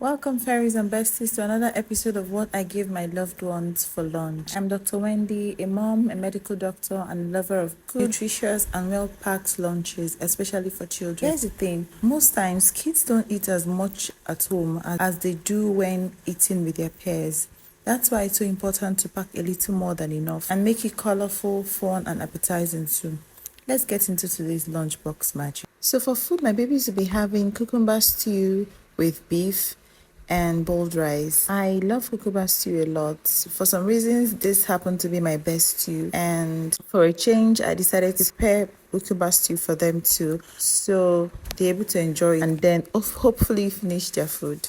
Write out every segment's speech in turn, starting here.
Welcome, fairies and besties, to another episode of What I Give My Loved Ones for Lunch. I'm Dr. Wendy, a mom, a medical doctor, and a lover of good, nutritious, and well-packed lunches, especially for children. Here's the thing. Most times, kids don't eat as much at home as they do when eating with their peers. That's why it's so important to pack a little more than enough and make it colorful, fun, and appetizing too. Let's get into today's lunchbox magic. So for food, my babies will be having cucumber stew with beef and boiled rice. I love cucumber stew a lot. For some reasons, this happened to be my best stew, and for a change, I decided to prepare cucumber stew for them too, so they're able to enjoy it and then hopefully finish their food.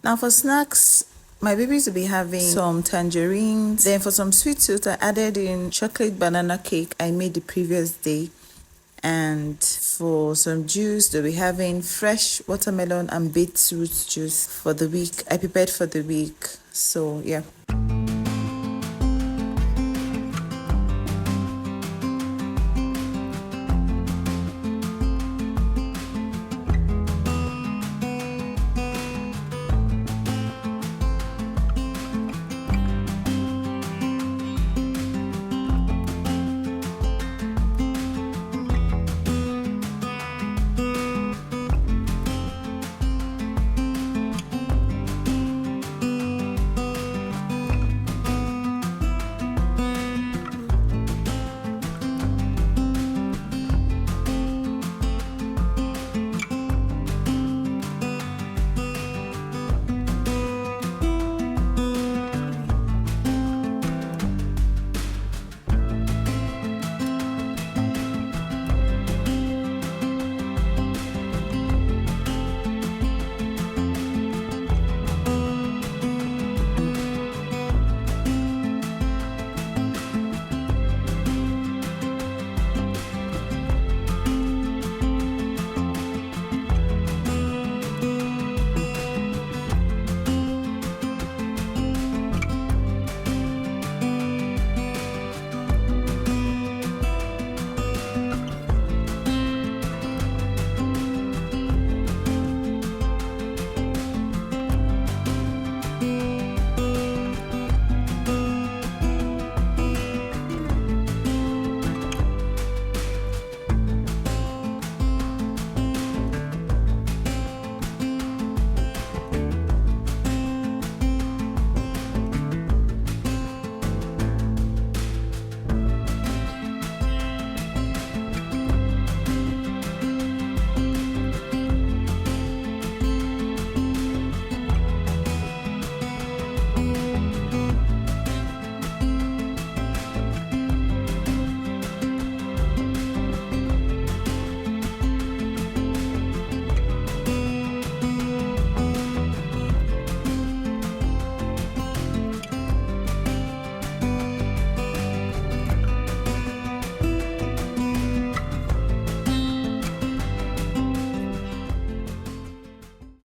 Now for snacks, my babies will be having some tangerines. Then for some sweet tooth, I added in chocolate banana cake I made the previous day. And for some juice, they'll be having fresh watermelon and beetroot juice for the week. I prepared for the week. So yeah.